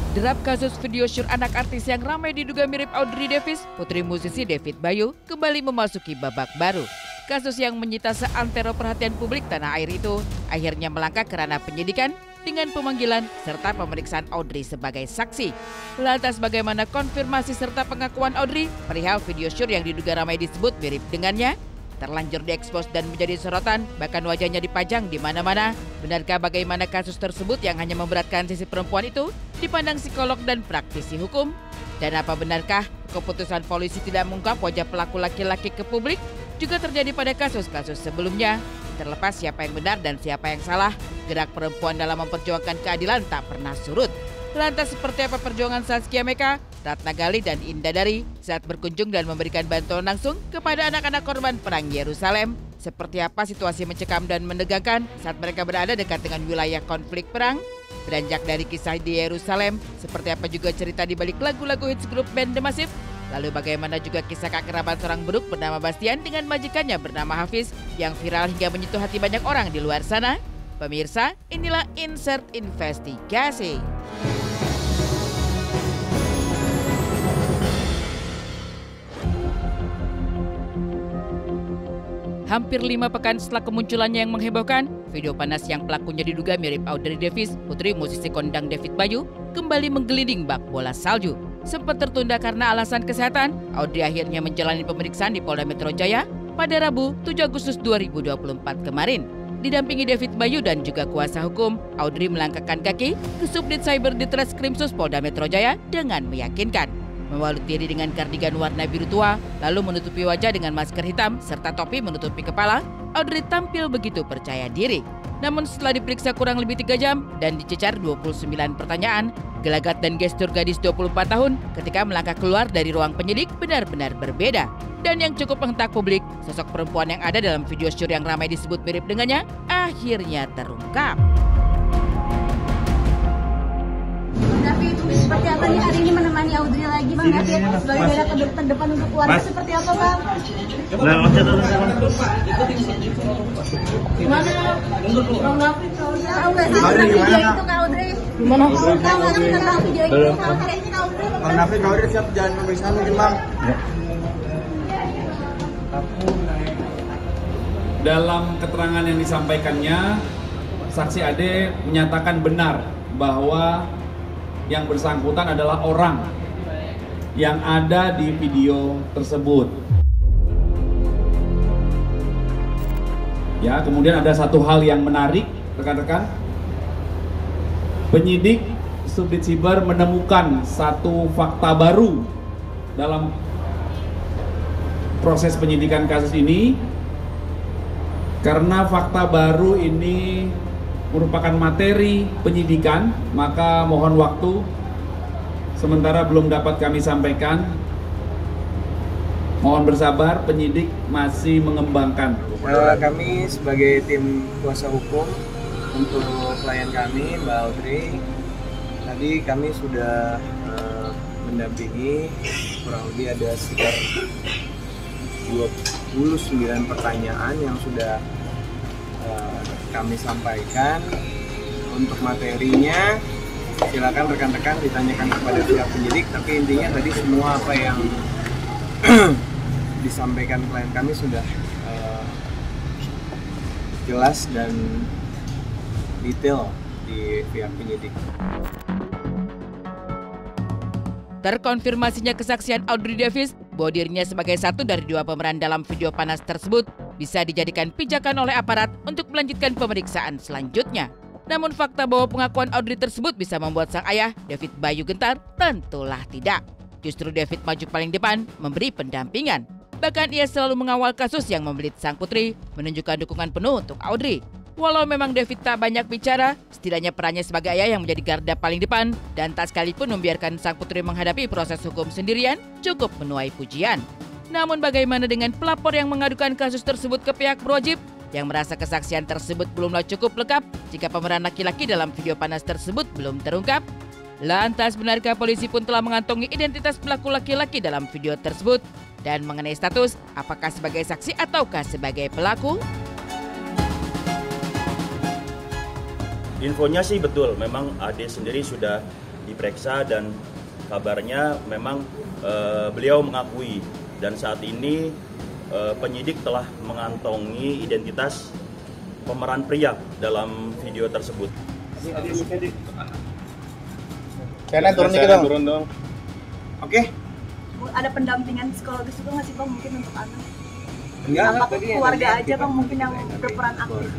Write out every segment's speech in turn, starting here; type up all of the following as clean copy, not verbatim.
Derap kasus video syur anak artis yang ramai diduga mirip Audrey Davis, putri musisi David Bayu, kembali memasuki babak baru. Kasus yang menyita seantero perhatian publik tanah air itu akhirnya melangkah ke ranah penyidikan dengan pemanggilan serta pemeriksaan Audrey sebagai saksi. Lantas bagaimana konfirmasi serta pengakuan Audrey perihal video syur yang diduga ramai disebut mirip dengannya? Terlanjur diekspos dan menjadi sorotan, bahkan wajahnya dipajang di mana-mana. Benarkah bagaimana kasus tersebut yang hanya memberatkan sisi perempuan itu dipandang psikolog dan praktisi hukum? Dan apa benarkah keputusan polisi tidak mengungkap wajah pelaku laki-laki ke publik juga terjadi pada kasus-kasus sebelumnya? Terlepas siapa yang benar dan siapa yang salah, gerak perempuan dalam memperjuangkan keadilan tak pernah surut. Lantas seperti apa perjuangan Saskia Meka, Ratna Gali dan Indah Dari saat berkunjung dan memberikan bantuan langsung kepada anak-anak korban perang Yerusalem? Seperti apa situasi mencekam dan menegangkan saat mereka berada dekat dengan wilayah konflik perang? Beranjak dari kisah di Yerusalem, seperti apa juga cerita di balik lagu-lagu hits grup band The Massive? Lalu bagaimana juga kisah keakraban seorang beruk bernama Bastian dengan majikannya bernama Hafiz yang viral hingga menyentuh hati banyak orang di luar sana? Pemirsa, inilah Insert Investigasi. Hampir 5 pekan setelah kemunculannya yang menghebohkan, video panas yang pelakunya diduga mirip Audrey Davis, putri musisi kondang David Bayu, kembali menggelinding bak bola salju. Sempat tertunda karena alasan kesehatan, Audrey akhirnya menjalani pemeriksaan di Polda Metro Jaya pada Rabu 7 Agustus 2024 kemarin. Didampingi David Bayu dan juga kuasa hukum, Audrey melangkahkan kaki ke Subdit Cyber Ditreskrimsus Polda Metro Jaya dengan meyakinkan. Membalut diri dengan kardigan warna biru tua, lalu menutupi wajah dengan masker hitam serta topi menutupi kepala, Audrey tampil begitu percaya diri. Namun setelah diperiksa kurang lebih 3 jam dan dicecar 29 pertanyaan, gelagat dan gestur gadis 24 tahun ketika melangkah keluar dari ruang penyidik benar-benar berbeda. Dan yang cukup menghentak publik, sosok perempuan yang ada dalam video syur yang ramai disebut mirip dengannya akhirnya terungkap. Tapi seperti apa nih hari ini menemani Audrey lagi Bang David sebagai garda terdepan untuk keluarga seperti apa Bang? Gimana Bang David? Tahu nggak sih tentang video itu Kak Audrey? Gimana? Tahu nggak sih tentang video itu Kak Audrey? Bang David, Kak Audrey siap jalan pemeriksaan mungkin Bang? Dalam keterangan yang disampaikannya, saksi Ade menyatakan benar bahwa yang bersangkutan adalah orang yang ada di video tersebut. Ya, kemudian ada satu hal yang menarik, rekan-rekan. Penyidik Subdit Siber menemukan satu fakta baru dalam proses penyidikan kasus ini. Karena fakta baru ini merupakan materi penyidikan, maka mohon waktu, sementara belum dapat kami sampaikan. Mohon bersabar, penyidik masih mengembangkan. Kami sebagai tim kuasa hukum untuk klien kami, Mbak Audrey, tadi kami sudah mendampingi kurang lebih ada sekitar 29 pertanyaan yang sudah kami sampaikan. Untuk materinya silakan rekan-rekan ditanyakan kepada pihak penyidik, tapi intinya tadi semua apa yang disampaikan klien kami sudah jelas dan detail di pihak penyidik. Terkonfirmasinya kesaksian Audrey Davis bahwa dirinya sebagai satu dari 2 pemeran dalam video panas tersebut bisa dijadikan pijakan oleh aparat untuk melanjutkan pemeriksaan selanjutnya. Namun fakta bahwa pengakuan Audrey tersebut bisa membuat sang ayah, David Bayu, gentar, tentulah tidak. Justru David maju paling depan memberi pendampingan. Bahkan ia selalu mengawal kasus yang membelit sang putri, menunjukkan dukungan penuh untuk Audrey. Walau memang David tak banyak bicara, setidaknya perannya sebagai ayah yang menjadi garda paling depan dan tak sekalipun membiarkan sang putri menghadapi proses hukum sendirian cukup menuai pujian. Namun bagaimana dengan pelapor yang mengadukan kasus tersebut ke pihak berwajib yang merasa kesaksian tersebut belumlah cukup lengkap jika pemeran laki-laki dalam video panas tersebut belum terungkap? Lantas benarkah polisi pun telah mengantongi identitas pelaku laki-laki dalam video tersebut? Dan mengenai status, apakah sebagai saksi ataukah sebagai pelaku? Infonya sih betul, memang Ade sendiri sudah diperiksa dan kabarnya memang beliau mengakui dan saat ini penyidik telah mengantongi identitas pemeran pria dalam video tersebut. Kalian turun dikit dong. Oke? Ada pendampingan psikologis itu nggak sih Bang mungkin untuk anak? Enggak, Apa keluarga aja Bang mungkin yang berperan aktif?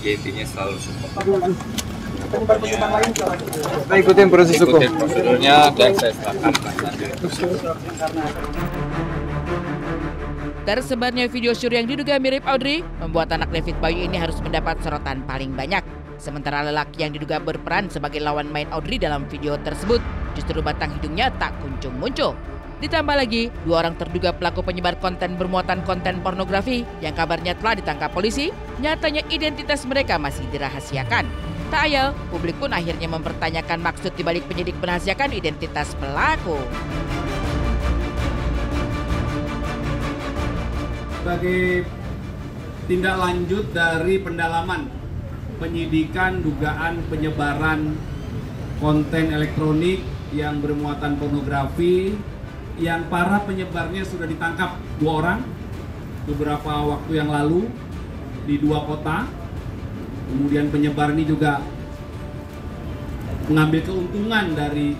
Ya intinya selalu support. Kita ikutin proses hukum. Ikutin prosedurnya dan saya serahkan Tersebarnya video syur yang diduga mirip Audrey membuat anak David Bayu ini harus mendapat sorotan paling banyak. Sementara lelaki yang diduga berperan sebagai lawan main Audrey dalam video tersebut justru batang hidungnya tak kunjung muncul. Ditambah lagi, 2 orang terduga pelaku penyebar konten bermuatan konten pornografi yang kabarnya telah ditangkap polisi, nyatanya identitas mereka masih dirahasiakan. Tak ayal, publik pun akhirnya mempertanyakan maksud dibalik penyidik merahasiakan identitas pelaku. Sebagai tindak lanjut dari pendalaman penyidikan dugaan penyebaran konten elektronik yang bermuatan pornografi yang para penyebarnya sudah ditangkap 2 orang beberapa waktu yang lalu di 2 kota. Kemudian penyebar ini juga mengambil keuntungan dari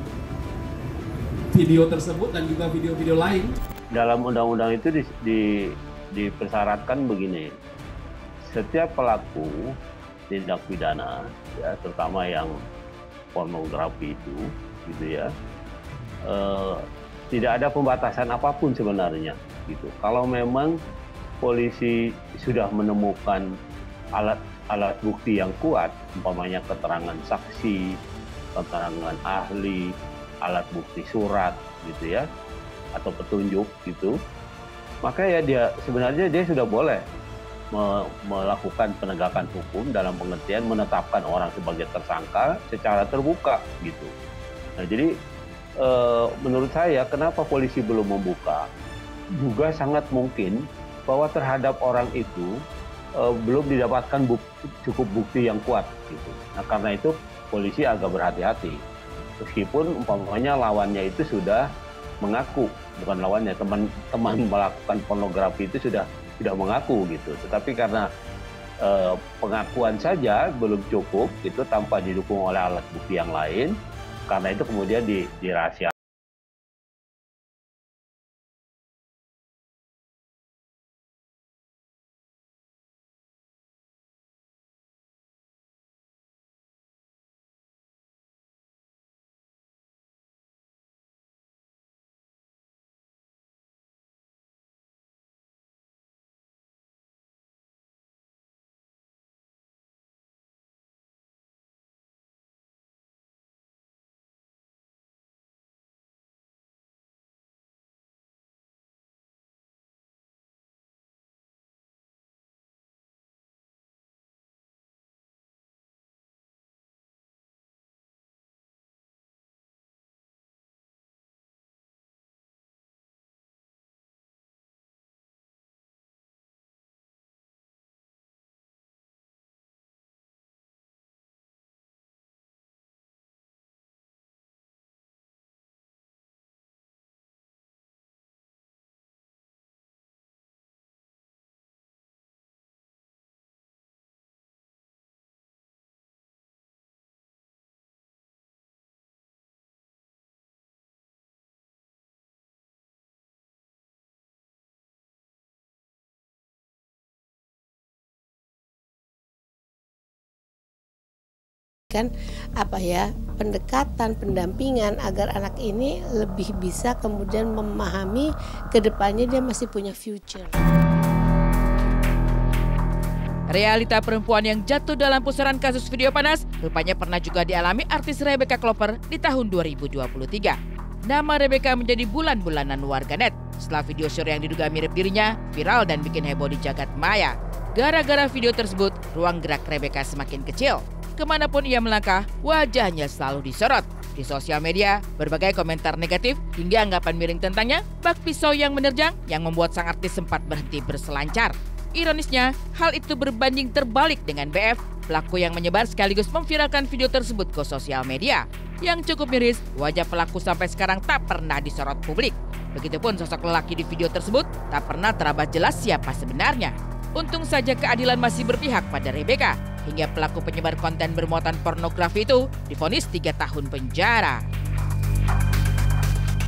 video tersebut dan juga video-video lain. Dalam undang-undang itu dipersyaratkan begini, setiap pelaku tindak pidana, ya, terutama yang pornografi itu, gitu ya, tidak ada pembatasan apapun sebenarnya, gitu. Kalau memang polisi sudah menemukan alat bukti yang kuat, umpamanya keterangan saksi, keterangan ahli, alat bukti surat, gitu ya, atau petunjuk, gitu. Maka ya dia sudah boleh melakukan penegakan hukum dalam pengertian menetapkan orang sebagai tersangka secara terbuka gitu. Nah jadi menurut saya kenapa polisi belum membuka juga sangat mungkin bahwa terhadap orang itu belum didapatkan cukup bukti yang kuat gitu. Nah karena itu polisi agak berhati-hati meskipun umpamanya lawannya itu sudah mengaku, bukan lawannya, teman melakukan pornografi itu sudah mengaku gitu. Tetapi karena pengakuan saja belum cukup itu tanpa didukung oleh alat bukti yang lain, karena itu kemudian dirahasiakan. Kan pendekatan pendampingan agar anak ini lebih bisa kemudian memahami ke depannya dia masih punya future. Realita perempuan yang jatuh dalam pusaran kasus video panas rupanya pernah juga dialami artis Rebecca Klopper di tahun 2023. Nama Rebecca menjadi bulan-bulanan warganet setelah video syur yang diduga mirip dirinya viral dan bikin heboh di jagat maya. Gara-gara video tersebut, ruang gerak Rebecca semakin kecil. Kemanapun ia melangkah, wajahnya selalu disorot. Di sosial media, berbagai komentar negatif hingga anggapan miring tentangnya bak pisau yang menerjang yang membuat sang artis sempat berhenti berselancar. Ironisnya, hal itu berbanding terbalik dengan BF pelaku yang menyebar sekaligus memviralkan video tersebut ke sosial media. Yang cukup miris, wajah pelaku sampai sekarang tak pernah disorot publik. Begitupun sosok lelaki di video tersebut tak pernah terabas jelas siapa sebenarnya. Untung saja keadilan masih berpihak pada Rebecca, hingga pelaku penyebar konten bermuatan pornografi itu divonis 3 tahun penjara.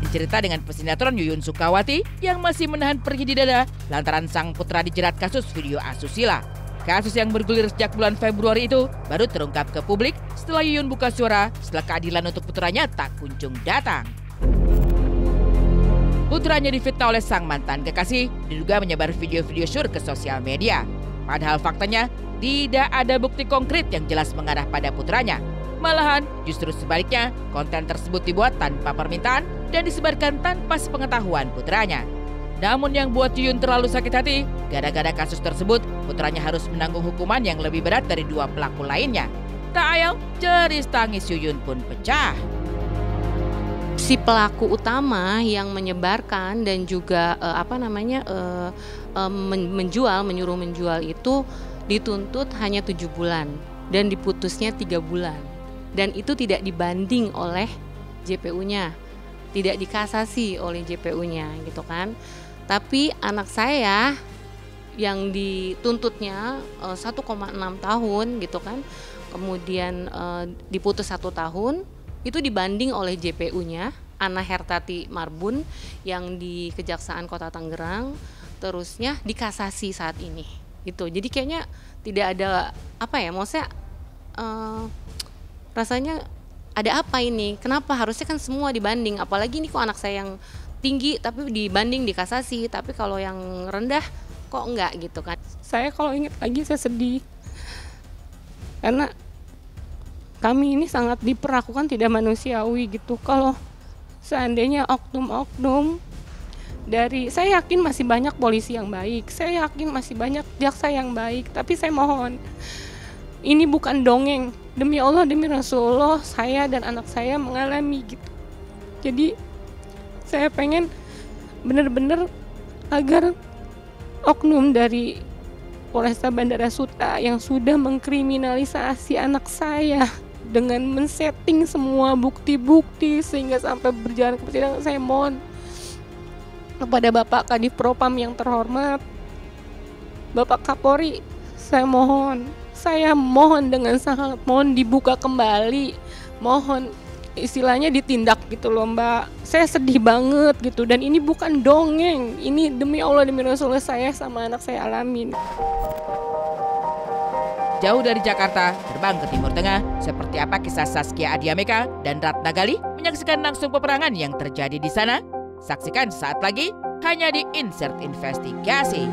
Cerita dengan pesinetron Yuyun Sukawati yang masih menahan perih di dada lantaran sang putra dijerat kasus video asusila. Kasus yang bergulir sejak bulan Februari itu baru terungkap ke publik setelah Yuyun buka suara setelah keadilan untuk putranya tak kunjung datang. Putranya difitnah oleh sang mantan kekasih, diduga menyebar video-video syur ke sosial media. Padahal faktanya tidak ada bukti konkret yang jelas mengarah pada putranya. Malahan justru sebaliknya, konten tersebut dibuat tanpa permintaan dan disebarkan tanpa sepengetahuan putranya. Namun yang buat Yuyun terlalu sakit hati, gara-gara kasus tersebut, putranya harus menanggung hukuman yang lebih berat dari 2 pelaku lainnya. Tak ayal, jeris tangis Yuyun pun pecah. Si pelaku utama yang menyebarkan dan juga menyuruh menjual itu dituntut hanya 7 bulan dan diputusnya 3 bulan. Dan itu tidak dibanding oleh JPU-nya, tidak dikasasi oleh JPU-nya gitu kan. Tapi anak saya yang dituntutnya 1,6 tahun gitu kan, kemudian diputus 1 tahun, itu dibanding oleh JPU-nya, Ana Hertati Marbun yang di Kejaksaan Kota Tangerang, terusnya dikasasi saat ini. Gitu. Jadi kayaknya tidak ada maksudnya rasanya ada apa ini? Kenapa harusnya kan semua dibanding? Apalagi ini kok anak saya yang tinggi tapi dibanding dikasasi, tapi kalau yang rendah kok enggak gitu kan. Saya kalau ingat lagi saya sedih. Karena kami ini sangat diperlakukan tidak manusiawi gitu. Kalau seandainya oknum-oknum dari, saya yakin masih banyak polisi yang baik, saya yakin masih banyak jaksa yang baik, tapi saya mohon, ini bukan dongeng. Demi Allah, demi Rasulullah, saya dan anak saya mengalami gitu. Jadi saya pengen benar-benar agar oknum dari Polresta Bandara Suta yang sudah mengkriminalisasi anak saya dengan men-setting semua bukti-bukti sehingga sampai berjalan ke persidangan, saya mohon kepada Bapak Kadif Propam yang terhormat, Bapak Kapolri, saya mohon dengan sangat mohon dibuka kembali, mohon istilahnya ditindak gitu loh Mbak. Saya sedih banget gitu, dan ini bukan dongeng, ini demi Allah demi Rasulullah saya sama anak saya alamin. Jauh dari Jakarta, terbang ke Timur Tengah, seperti apa kisah Saskia Adiameka dan Ratna Gali menyaksikan langsung peperangan yang terjadi di sana? Saksikan saat lagi hanya di Insert Investigasi.